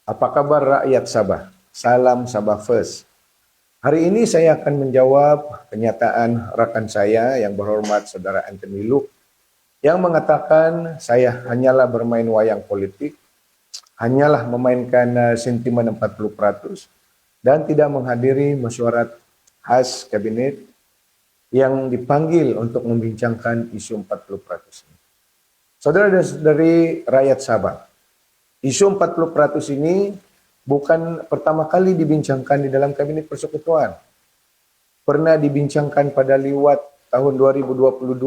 Apa kabar rakyat Sabah? Salam Sabah First. Hari ini saya akan menjawab kenyataan rekan saya yang berhormat Saudara Anthony Luke yang mengatakan saya hanyalah bermain wayang politik, hanyalah memainkan sentimen 40% dan tidak menghadiri mesyuarat khas kabinet yang dipanggil untuk membincangkan isu 40% ini. Saudara dan saudari rakyat Sabah, isu 40% ini bukan pertama kali dibincangkan di dalam Kabinet Persekutuan. Pernah dibincangkan pada liwat tahun 2022,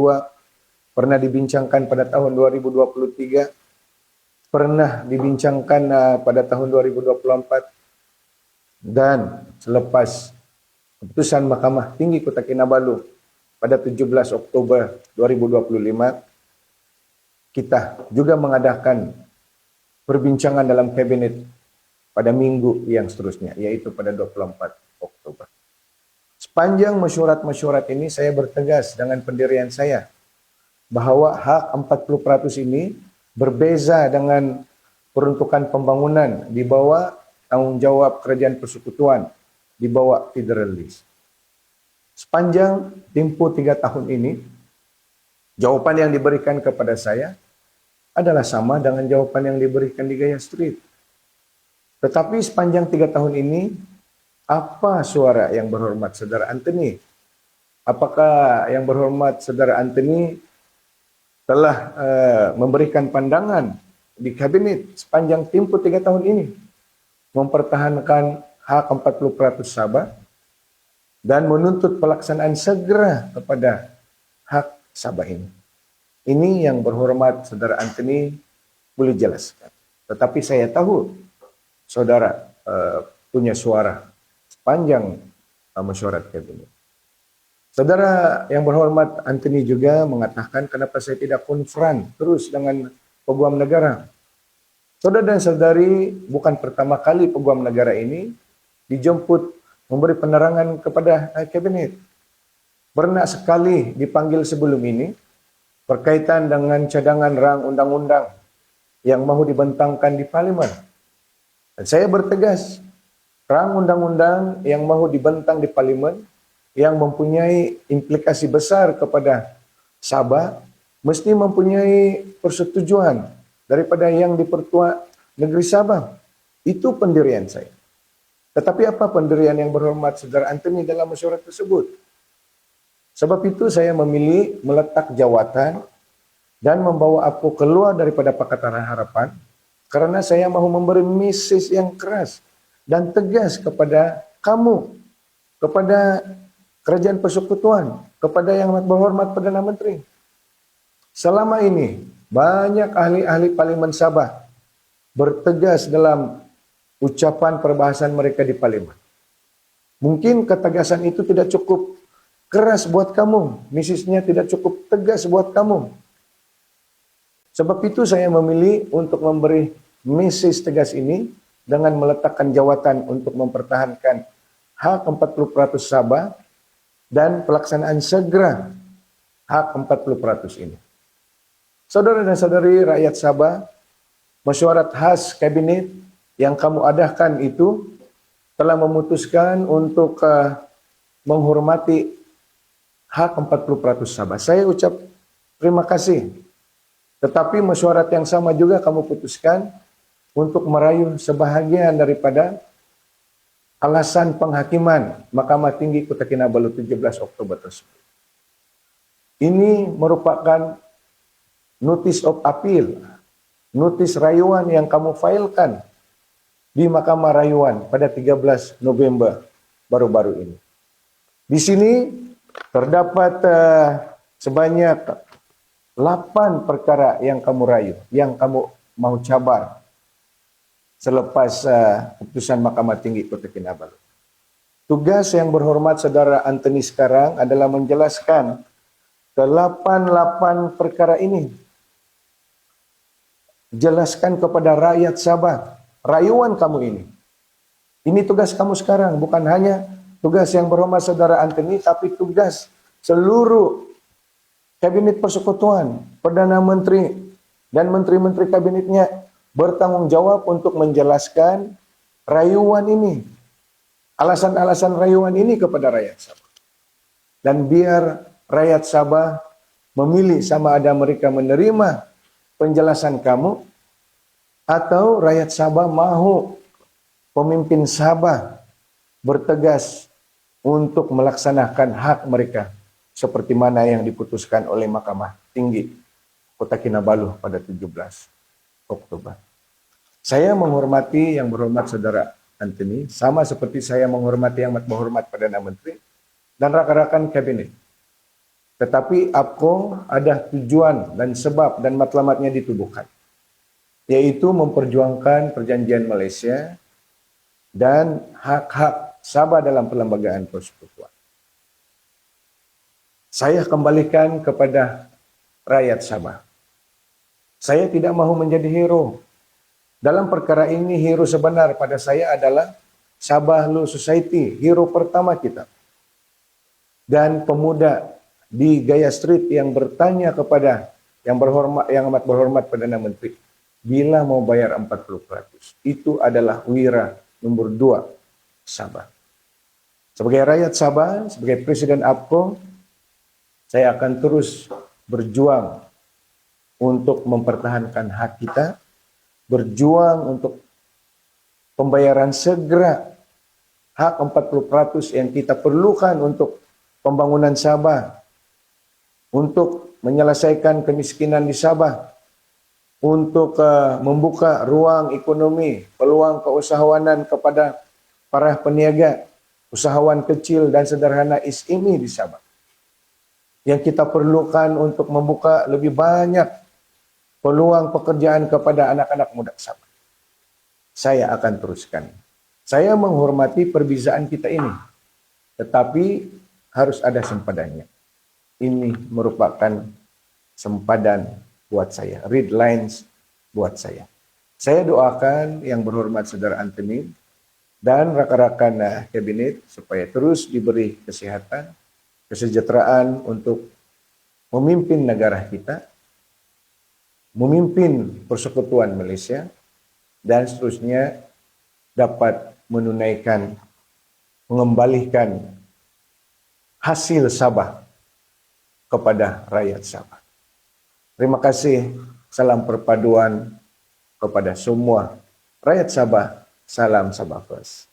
pernah dibincangkan pada tahun 2023, pernah dibincangkan pada tahun 2024, dan selepas keputusan Mahkamah Tinggi Kota Kinabalu pada 17 Oktober 2025, kita juga mengadakan perbincangan dalam kabinet pada minggu yang seterusnya, yaitu pada 24 Oktober. Sepanjang mesyuarat-mesyuarat ini saya bertegas dengan pendirian saya bahwa hak 40% ini berbeza dengan peruntukan pembangunan di bawah tanggung jawab Kerajaan Persekutuan di bawah federalis. Sepanjang tempoh 3 tahun ini, jawapan yang diberikan kepada saya adalah sama dengan jawaban yang diberikan di Gaya Street. Tetapi sepanjang 3 tahun ini, apa suara yang berhormat Saudara Anthony? Apakah yang berhormat Saudara Anthony telah memberikan pandangan di kabinet sepanjang tempoh 3 tahun ini mempertahankan hak 40% Sabah dan menuntut pelaksanaan segera kepada hak Sabah ini? Ini yang berhormat Saudara Anthony boleh jelaskan. Tetapi saya tahu saudara punya suara sepanjang mesyuarat kabinet. Saudara yang berhormat Anthony juga mengatakan kenapa saya tidak konfront terus dengan peguam negara. Saudara dan saudari, bukan pertama kali peguam negara ini dijemput memberi penerangan kepada kabinet. Pernah sekali dipanggil sebelum ini berkaitan dengan cadangan rang undang-undang yang mahu dibentangkan di Parlimen. Dan saya bertegas, rang undang-undang yang mahu dibentang di Parlimen yang mempunyai implikasi besar kepada Sabah mesti mempunyai persetujuan daripada yang di-Pertua Negeri Sabah. Itu pendirian saya. Tetapi apa pendirian yang berhormat Saudara Anthony dalam mesyuarat tersebut? Sebab itu saya memilih meletak jawatan dan membawa aku keluar daripada Pakatan Harapan karena saya mahu memberi mesej yang keras dan tegas kepada kamu, kepada Kerajaan Persekutuan, kepada yang berhormat Perdana Menteri. Selama ini banyak ahli-ahli Parlimen Sabah bertegas dalam ucapan perbahasan mereka di Parlimen. Mungkin ketegasan itu tidak cukup keras buat kamu, mesejnya tidak cukup tegas buat kamu. Sebab itu saya memilih untuk memberi mesej tegas ini dengan meletakkan jawatan untuk mempertahankan hak 40% Sabah dan pelaksanaan segera hak 40% ini. Saudara dan saudari rakyat Sabah, mesyuarat khas kabinet yang kamu adakan itu telah memutuskan untuk menghormati hak 40% Sabah. Saya ucap terima kasih. Tetapi mesyuarat yang sama juga kamu putuskan untuk merayu sebahagian daripada alasan penghakiman Mahkamah Tinggi Kota Kinabalu 17 Oktober tersebut. Ini merupakan notice of appeal, notis rayuan yang kamu failkan di Mahkamah Rayuan pada 13 November baru-baru ini. Di sini terdapat sebanyak 8 perkara yang kamu rayu, yang kamu mau cabar selepas keputusan Mahkamah Tinggi Kota Kinabalu. Tugas yang berhormat Saudara Anthony sekarang adalah menjelaskan ke-8 perkara ini. Jelaskan kepada rakyat Sabah, rayuan kamu ini. Ini tugas kamu sekarang, bukan hanya tugas yang berhormat Saudara Anthony, tapi tugas seluruh Kabinet Persekutuan, Perdana Menteri, dan menteri-menteri kabinetnya bertanggung jawab untuk menjelaskan rayuan ini, alasan-alasan rayuan ini kepada rakyat Sabah. Dan biar rakyat Sabah memilih sama ada mereka menerima penjelasan kamu atau rakyat Sabah mahu pemimpin Sabah bertegas untuk melaksanakan hak mereka seperti mana yang diputuskan oleh Mahkamah Tinggi Kota Kinabalu pada 17 Oktober. Saya menghormati yang berhormat Saudara Anthony, sama seperti saya menghormati yang berhormat Perdana Menteri dan rakan-rakan kabinet. Tetapi APCO ada tujuan dan sebab dan matlamatnya ditubuhkan, yaitu memperjuangkan perjanjian Malaysia dan hak-hak Sabah dalam perlembagaan persekutuan. Saya kembalikan kepada rakyat Sabah. Saya tidak mahu menjadi hero. Dalam perkara ini hero sebenar pada saya adalah Sabah Law Society, hero pertama kita. Dan pemuda di Gaya Street yang bertanya kepada yang amat berhormat Perdana Menteri, bila mau bayar 40%, itu adalah wira nomor 2 Sabah. Sebagai rakyat Sabah, sebagai Presiden APCO, saya akan terus berjuang untuk mempertahankan hak kita, berjuang untuk pembayaran segera hak 40% yang kita perlukan untuk pembangunan Sabah, untuk menyelesaikan kemiskinan di Sabah, untuk membuka ruang ekonomi, peluang keusahawanan kepada para peniaga, usahawan kecil dan sederhana SME di Sabah. Yang kita perlukan untuk membuka lebih banyak peluang pekerjaan kepada anak-anak muda Sabah. Saya akan teruskan. Saya menghormati perbezaan kita ini, tetapi harus ada sempadannya. Ini merupakan sempadan buat saya, red lines buat saya. Saya doakan yang berhormat Saudara Anthony dan rakan-rakan kabinet supaya terus diberi kesehatan, kesejahteraan untuk memimpin negara kita, memimpin persekutuan Malaysia, dan seterusnya dapat menunaikan, mengembalikan hasil Sabah kepada rakyat Sabah. Terima kasih, salam perpaduan kepada semua rakyat Sabah. Salam Sabah First.